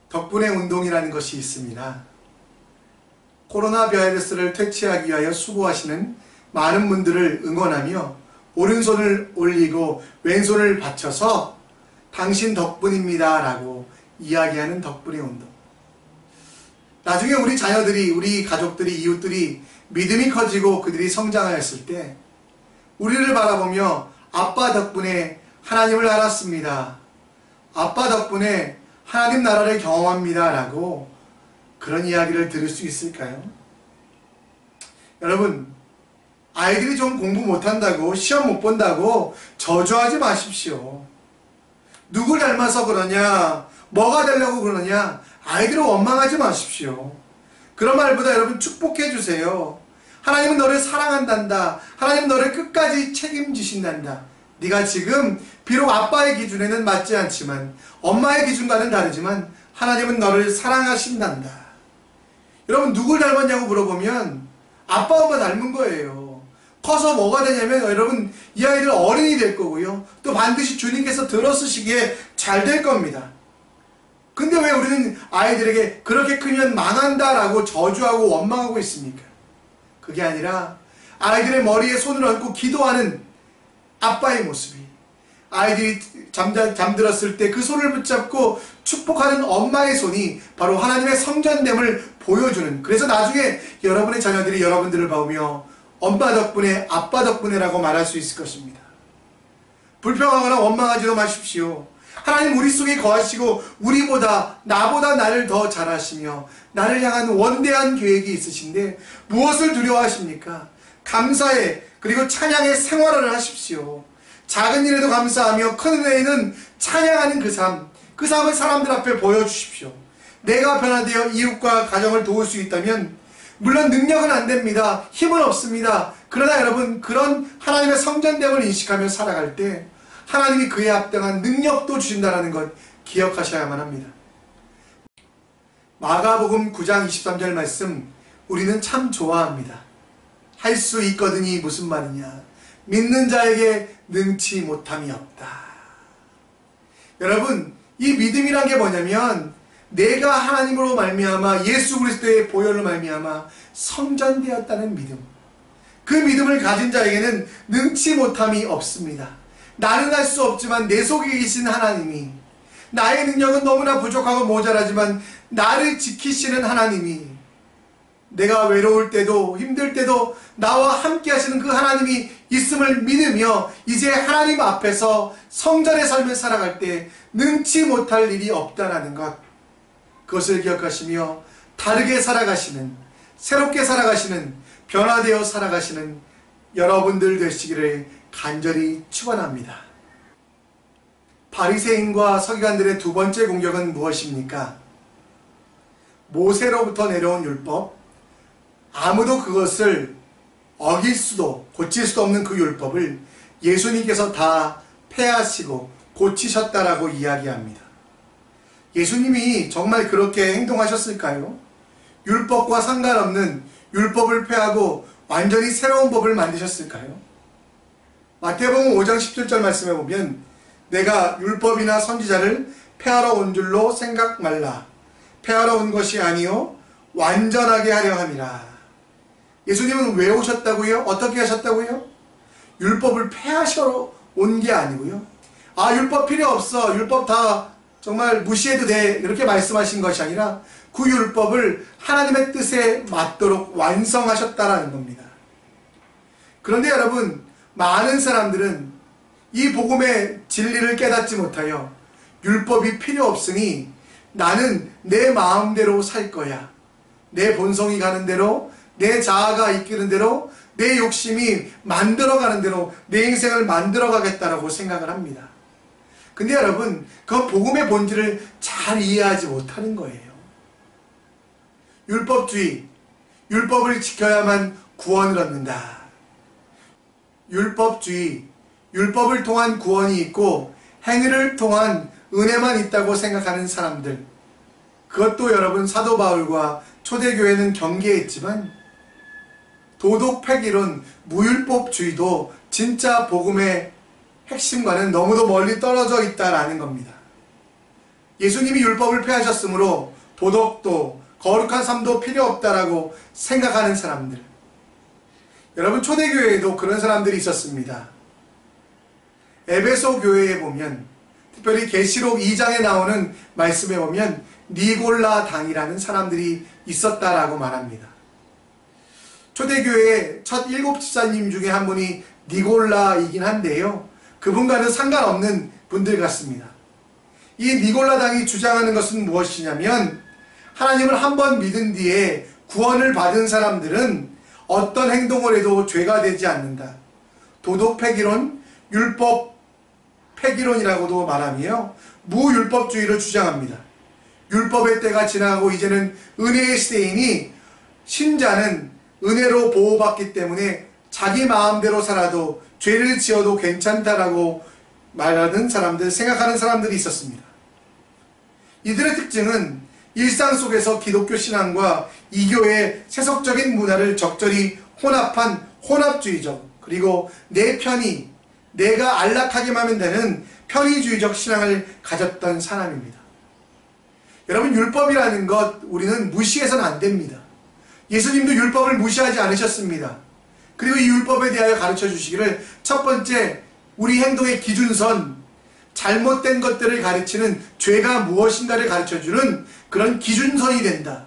덕분에 운동이라는 것이 있습니다. 코로나 바이러스를 퇴치하기 위하여 수고하시는 많은 분들을 응원하며 오른손을 올리고 왼손을 받쳐서 당신 덕분입니다 라고 이야기하는 덕분의 운동. 나중에 우리 자녀들이, 우리 가족들이, 이웃들이 믿음이 커지고 그들이 성장하였을 때 우리를 바라보며 아빠 덕분에 하나님을 알았습니다, 아빠 덕분에 하나님 나라를 경험합니다 라고 그런 이야기를 들을 수 있을까요? 여러분, 아이들이 좀 공부 못한다고, 시험 못 본다고 저주하지 마십시오. 누굴 닮아서 그러냐, 뭐가 되려고 그러냐, 아이들을 원망하지 마십시오. 그런 말보다 여러분 축복해 주세요. 하나님은 너를 사랑한단다. 하나님은 너를 끝까지 책임지신단다. 네가 지금 비록 아빠의 기준에는 맞지 않지만, 엄마의 기준과는 다르지만 하나님은 너를 사랑하신단다. 여러분, 누굴 닮았냐고 물어보면 아빠 엄마 닮은 거예요. 커서 뭐가 되냐면 여러분, 이 아이들 어른이 될 거고요, 또 반드시 주님께서 들어쓰시기에 잘 될 겁니다. 근데 왜 우리는 아이들에게 그렇게 크면 망한다라고 저주하고 원망하고 있습니까? 그게 아니라 아이들의 머리에 손을 얹고 기도하는 아빠의 모습이, 아이들이 잠들었을 때 그 손을 붙잡고 축복하는 엄마의 손이 바로 하나님의 성전됨을 보여주는, 그래서 나중에 여러분의 자녀들이 여러분들을 보며 엄마 덕분에, 아빠 덕분에라고 말할 수 있을 것입니다. 불평하거나 원망하지도 마십시오. 하나님 우리 속에 거하시고 우리보다, 나보다 나를 더 잘하시며 나를 향한 원대한 계획이 있으신데 무엇을 두려워하십니까? 감사에, 그리고 찬양의 생활을 하십시오. 작은 일에도 감사하며 큰 은혜에는 찬양하는 그 삶, 그 삶을 사람들 앞에 보여주십시오. 내가 변화되어 이웃과 가정을 도울 수 있다면, 물론 능력은 안 됩니다. 힘은 없습니다. 그러나 여러분, 그런 하나님의 성전됨을 인식하며 살아갈 때 하나님이 그에 합당한 능력도 주신다는 것 기억하셔야만 합니다. 마가복음 9장 23절 말씀 우리는 참 좋아합니다. 할 수 있거든이 무슨 말이냐, 믿는 자에게 능치 못함이 없다. 여러분, 이 믿음이란 게 뭐냐면 내가 하나님으로 말미암아 예수 그리스도의 보혈로 말미암아 성전되었다는 믿음. 그 믿음을 가진 자에게는 능치 못함이 없습니다. 나는 할 수 없지만 내 속에 계신 하나님이, 나의 능력은 너무나 부족하고 모자라지만 나를 지키시는 하나님이, 내가 외로울 때도 힘들 때도 나와 함께 하시는 그 하나님이 있음을 믿으며 이제 하나님 앞에서 성전의 삶을 살아갈 때 능치 못할 일이 없다라는 것, 그것을 기억하시며 다르게 살아가시는, 새롭게 살아가시는, 변화되어 살아가시는 여러분들 되시기를 간절히 축원합니다. 바리새인과 서기관들의 두 번째 공격은 무엇입니까? 모세로부터 내려온 율법, 아무도 그것을 어길 수도 고칠 수도 없는 그 율법을 예수님께서 다 폐하시고 고치셨다라고 이야기합니다. 예수님이 정말 그렇게 행동하셨을까요? 율법과 상관없는 율법을 폐하고 완전히 새로운 법을 만드셨을까요? 마태복음 5장 17절 말씀에 보면 내가 율법이나 선지자를 폐하러 온 줄로 생각 말라. 폐하러 온 것이 아니요 완전하게 하려 함이라. 예수님은 왜 오셨다고요? 어떻게 하셨다고요? 율법을 폐하시러 온 게 아니고요. 아, 율법 필요 없어. 율법 다 정말 무시해도 돼. 이렇게 말씀하신 것이 아니라 그 율법을 하나님의 뜻에 맞도록 완성하셨다라는 겁니다. 그런데 여러분, 많은 사람들은 이 복음의 진리를 깨닫지 못하여 율법이 필요 없으니 나는 내 마음대로 살 거야. 내 본성이 가는 대로, 내 자아가 이끄는 대로, 내 욕심이 만들어가는 대로 내 인생을 만들어가겠다라고 생각을 합니다. 근데 여러분, 그 복음의 본질을 잘 이해하지 못하는 거예요. 율법주의, 율법을 지켜야만 구원을 얻는다. 율법주의, 율법을 통한 구원이 있고 행위를 통한 은혜만 있다고 생각하는 사람들, 그것도 여러분 사도 바울과 초대교회는 경계했지만 도덕 폐기론, 무율법주의도 진짜 복음의 핵심과는 너무도 멀리 떨어져 있다라는 겁니다. 예수님이 율법을 폐하셨으므로 도덕도 거룩한 삶도 필요 없다라고 생각하는 사람들, 여러분 초대교회에도 그런 사람들이 있었습니다. 에베소 교회에 보면, 특별히 계시록 2장에 나오는 말씀에 보면 니골라 당이라는 사람들이 있었다라고 말합니다. 초대교회의 첫 7 집사님 중에 한 분이 니골라이긴 한데요, 그분과는 상관없는 분들 같습니다. 이 니골라 당이 주장하는 것은 무엇이냐면, 하나님을 한번 믿은 뒤에 구원을 받은 사람들은 어떤 행동을 해도 죄가 되지 않는다. 도덕 폐기론, 율법 폐기론이라고도 말하며 무율법주의를 주장합니다. 율법의 때가 지나가고 이제는 은혜의 시대이니 신자는 은혜로 보호받기 때문에 자기 마음대로 살아도 죄를 지어도 괜찮다라고 말하는 사람들, 생각하는 사람들이 있었습니다. 이들의 특징은 일상 속에서 기독교 신앙과 이교의 세속적인 문화를 적절히 혼합한 혼합주의적, 그리고 내 편이, 내가 안락하게만 하면 되는 편의주의적 신앙을 가졌던 사람입니다. 여러분, 율법이라는 것 우리는 무시해서는 안 됩니다. 예수님도 율법을 무시하지 않으셨습니다. 그리고 이 율법에 대하여 가르쳐 주시기를, 첫 번째, 우리 행동의 기준선, 잘못된 것들을 가르치는 죄가 무엇인가를 가르쳐주는 그런 기준선이 된다.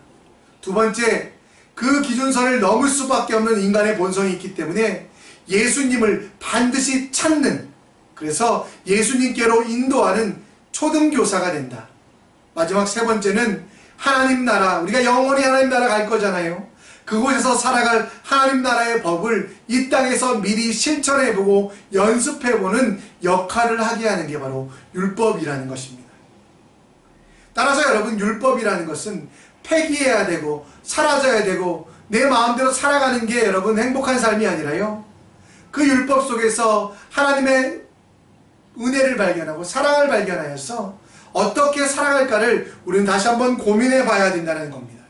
두 번째, 그 기준선을 넘을 수밖에 없는 인간의 본성이 있기 때문에 예수님을 반드시 찾는, 그래서 예수님께로 인도하는 초등교사가 된다. 마지막 세 번째는 하나님 나라, 우리가 영원히 하나님 나라 갈 거잖아요. 그곳에서 살아갈 하나님 나라의 법을 이 땅에서 미리 실천해보고 연습해보는 역할을 하게 하는 게 바로 율법이라는 것입니다. 따라서 여러분, 율법이라는 것은 폐기해야 되고 사라져야 되고 내 마음대로 살아가는 게 여러분 행복한 삶이 아니라요, 그 율법 속에서 하나님의 은혜를 발견하고 사랑을 발견하여서 어떻게 살아갈까를 우리는 다시 한번 고민해 봐야 된다는 겁니다.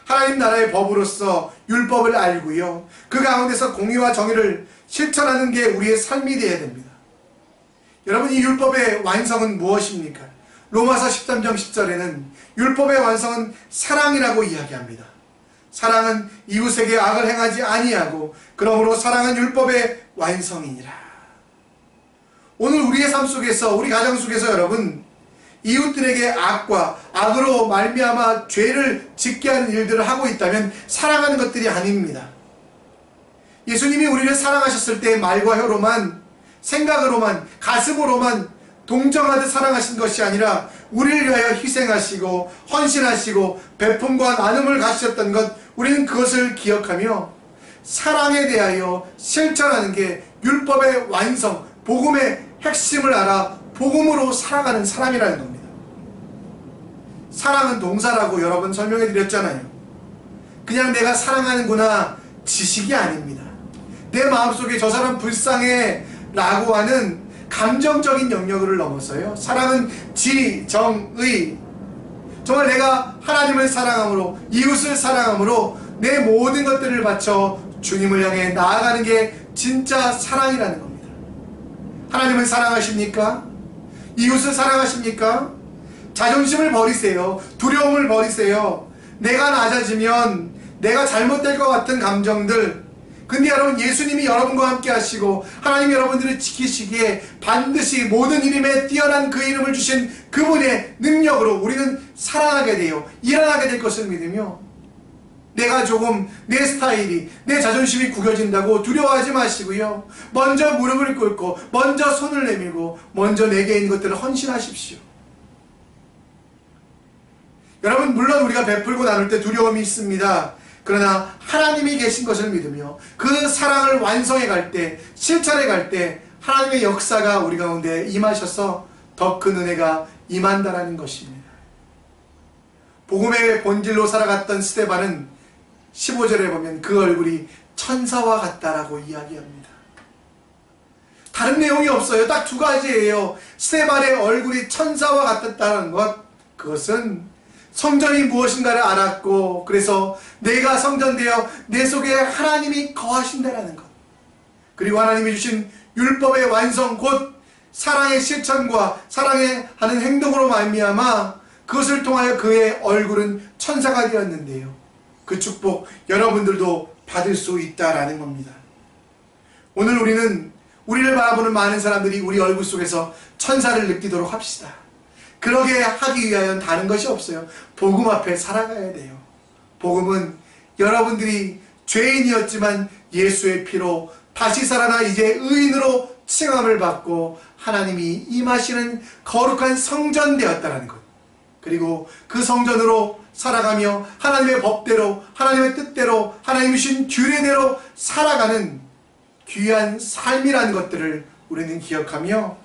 하나님 나라의 법으로서 율법을 알고요, 그 가운데서 공의와 정의를 실천하는 게 우리의 삶이 되어야 됩니다. 여러분, 이 율법의 완성은 무엇입니까? 로마서 13장 10절에는 율법의 완성은 사랑이라고 이야기합니다. 사랑은 이웃에게 악을 행하지 아니하고 그러므로 사랑은 율법의 완성이니라. 오늘 우리의 삶 속에서, 우리 가정 속에서 여러분, 이웃들에게 악으로 말미암아 죄를 짓게 하는 일들을 하고 있다면 사랑하는 것들이 아닙니다. 예수님이 우리를 사랑하셨을 때 말과 혀로만, 생각으로만, 가슴으로만 동정하듯 사랑하신 것이 아니라 우리를 위하여 희생하시고 헌신하시고 베품과 나눔을 가지셨던 것, 우리는 그것을 기억하며 사랑에 대하여 실천하는 게 율법의 완성, 복음의 핵심을 알아 복음으로 살아가는 사람이라는 겁니다. 사랑은 동사라고 여러 번 설명해 드렸잖아요. 그냥 내가 사랑하는구나 지식이 아닙니다. 내 마음속에 저 사람 불쌍해 라고 하는 감정적인 영역을 넘어서요, 사랑은 지, 정, 의, 정말 내가 하나님을 사랑함으로, 이웃을 사랑함으로 내 모든 것들을 바쳐 주님을 향해 나아가는 게 진짜 사랑이라는 겁니다. 하나님을 사랑하십니까? 이웃을 사랑하십니까? 자존심을 버리세요. 두려움을 버리세요. 내가 낮아지면 내가 잘못될 것 같은 감정들, 근데 여러분, 예수님이 여러분과 함께 하시고 하나님 여러분들을 지키시기에 반드시 모든 이름에 뛰어난 그 이름을 주신 그분의 능력으로 우리는 살아나게 돼요. 일어나게 될 것을 믿으며, 내가 조금 내 스타일이, 내 자존심이 구겨진다고 두려워하지 마시고요, 먼저 무릎을 꿇고 먼저 손을 내밀고 먼저 내게 있는 것들을 헌신하십시오. 여러분, 물론 우리가 베풀고 나눌 때 두려움이 있습니다. 그러나 하나님이 계신 것을 믿으며 그 사랑을 완성해 갈 때, 실천해 갈 때 하나님의 역사가 우리 가운데 임하셔서 더 큰 은혜가 임한다라는 것입니다. 복음의 본질로 살아갔던 스데반은 15절에 보면 그 얼굴이 천사와 같다라고 이야기합니다. 다른 내용이 없어요. 딱 두 가지예요. 스데반의 얼굴이 천사와 같았다는 것, 그것은 성전이 무엇인가를 알았고, 그래서 내가 성전되어 내 속에 하나님이 거하신다라는 것, 그리고 하나님이 주신 율법의 완성, 곧 사랑의 실천과 사랑의 하는 행동으로 말미암아 그것을 통하여 그의 얼굴은 천사가 되었는데요, 그 축복 여러분들도 받을 수 있다라는 겁니다. 오늘 우리는 우리를 바라보는 많은 사람들이 우리 얼굴 속에서 천사를 느끼도록 합시다. 그러게 하기 위하여는 다른 것이 없어요. 복음 앞에 살아가야 돼요. 복음은 여러분들이 죄인이었지만 예수의 피로 다시 살아나 이제 의인으로 칭함을 받고 하나님이 임하시는 거룩한 성전 되었다는 것, 그리고 그 성전으로 살아가며 하나님의 법대로, 하나님의 뜻대로, 하나님이 주신 규례대로 살아가는 귀한 삶이라는 것들을 우리는 기억하며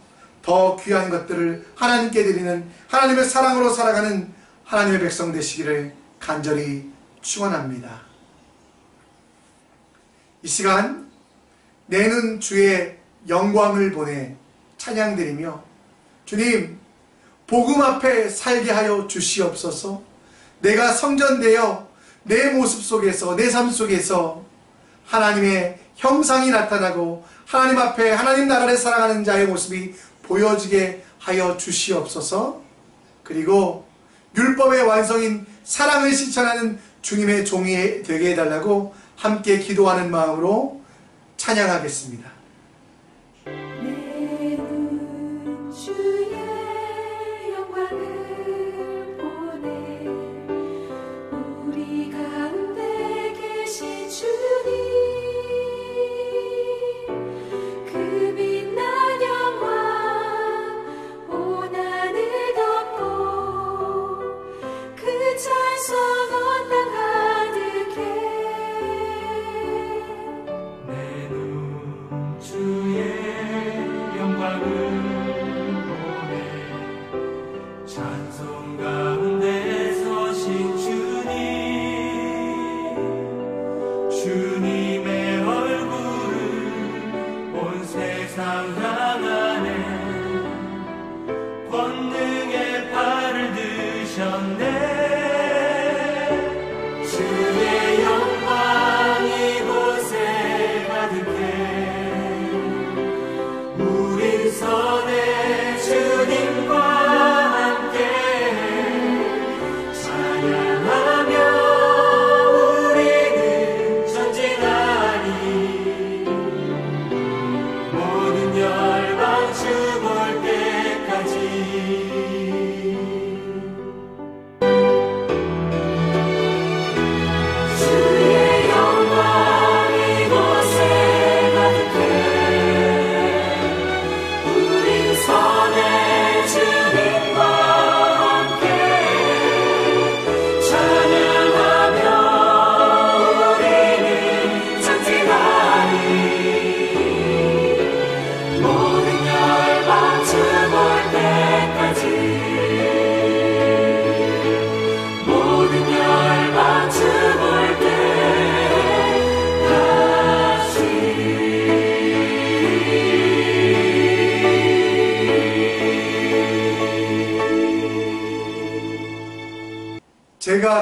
더 귀한 것들을 하나님께 드리는, 하나님의 사랑으로 살아가는 하나님의 백성 되시기를 간절히 축원합니다. 이 시간 내는 주의 영광을 보내 찬양드리며, 주님, 복음 앞에 살게 하여 주시옵소서. 내가 성전되어 내 모습 속에서, 내 삶 속에서 하나님의 형상이 나타나고 하나님 앞에 하나님 나라를 사랑하는 자의 모습이 보여지게 하여 주시옵소서. 그리고 율법의 완성인 사랑을 실천하는 주님의 종이 되게 해달라고 함께 기도하는 마음으로 찬양하겠습니다. 내는 주의 영광을 보내 우리 가운데 계신 주님, 그 빛난 영광 온 하늘 덮고 그 찬송 온 땅 가득해. 내 눈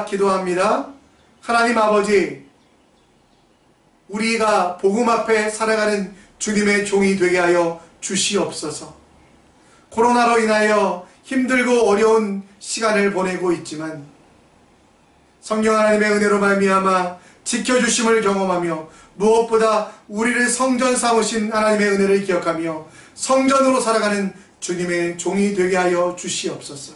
위하여 기도합니다. 하나님 아버지, 우리가 복음 앞에 살아가는 주님의 종이 되게 하여 주시옵소서. 코로나로 인하여 힘들고 어려운 시간을 보내고 있지만 성령 하나님의 은혜로 말미암아 지켜주심을 경험하며 무엇보다 우리를 성전 삼으신 하나님의 은혜를 기억하며 성전으로 살아가는 주님의 종이 되게 하여 주시옵소서.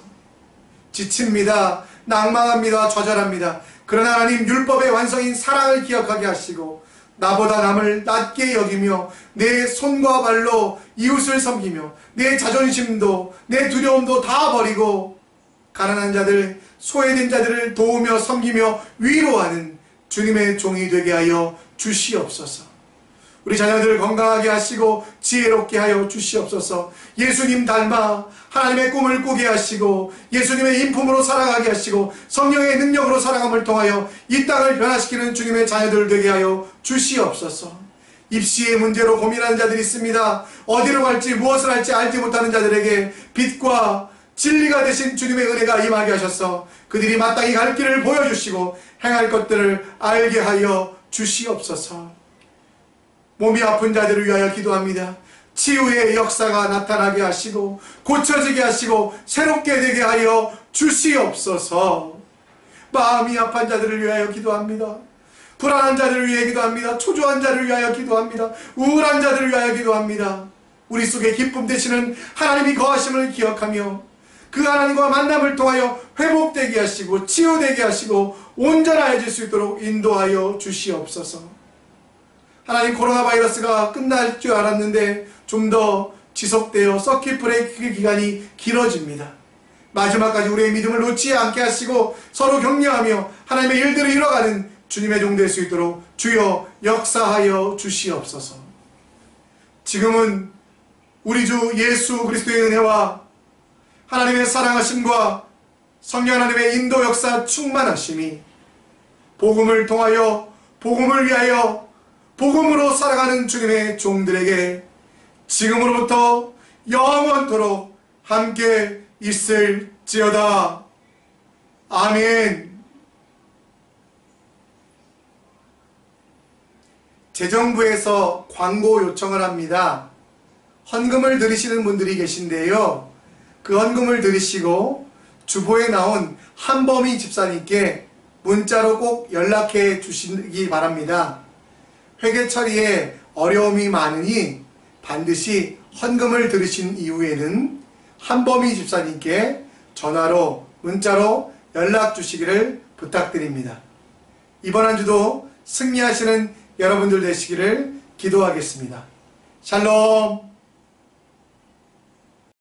지칩니다. 낭망합니다. 좌절합니다. 그러나 하나님 율법의 완성인 사랑을 기억하게 하시고 나보다 남을 낮게 여기며 내 손과 발로 이웃을 섬기며 내 자존심도 내 두려움도 다 버리고 가난한 자들, 소외된 자들을 도우며 섬기며 위로하는 주님의 종이 되게 하여 주시옵소서. 우리 자녀들을 건강하게 하시고 지혜롭게 하여 주시옵소서. 예수님 닮아 하나님의 꿈을 꾸게 하시고 예수님의 인품으로 살아가게 하시고 성령의 능력으로 살아감을 통하여 이 땅을 변화시키는 주님의 자녀들 되게 하여 주시옵소서. 입시의 문제로 고민하는 자들이 있습니다. 어디로 갈지 무엇을 할지 알지 못하는 자들에게 빛과 진리가 되신 주님의 은혜가 임하게 하셔서 그들이 마땅히 갈 길을 보여주시고 행할 것들을 알게 하여 주시옵소서. 몸이 아픈 자들을 위하여 기도합니다. 치유의 역사가 나타나게 하시고 고쳐지게 하시고 새롭게 되게 하여 주시옵소서. 마음이 아픈 자들을 위하여 기도합니다. 불안한 자들을 위해 기도합니다. 초조한 자를 위하여 기도합니다. 우울한 자들을 위하여 기도합니다. 우리 속에 기쁨 되시는 하나님이 거하심을 기억하며 그 하나님과 만남을 통하여 회복되게 하시고 치유되게 하시고 온전해질 수 있도록 인도하여 주시옵소서. 하나님, 코로나 바이러스가 끝날 줄 알았는데 좀 더 지속되어 서킷 브레이크 기간이 길어집니다. 마지막까지 우리의 믿음을 놓지 않게 하시고 서로 격려하며 하나님의 일들을 이뤄가는 주님의 종 될 수 있도록 주여 역사하여 주시옵소서. 지금은 우리 주 예수 그리스도의 은혜와 하나님의 사랑하심과 성령 하나님의 인도 역사 충만하심이 복음을 통하여 복음을 위하여 복음으로 살아가는 주님의 종들에게 지금으로부터 영원토록 함께 있을지어다. 아멘. 재정부에서 광고 요청을 합니다. 헌금을 드리시는 분들이 계신데요. 그 헌금을 드리시고 주보에 나온 한범희 집사님께 문자로 꼭 연락해 주시기 바랍니다. 회계 처리에 어려움이 많으니 반드시 헌금을 들으신 이후에는 한범희 집사님께 전화로 문자로 연락 주시기를 부탁드립니다. 이번 한 주도 승리하시는 여러분들 되시기를 기도하겠습니다. 샬롬.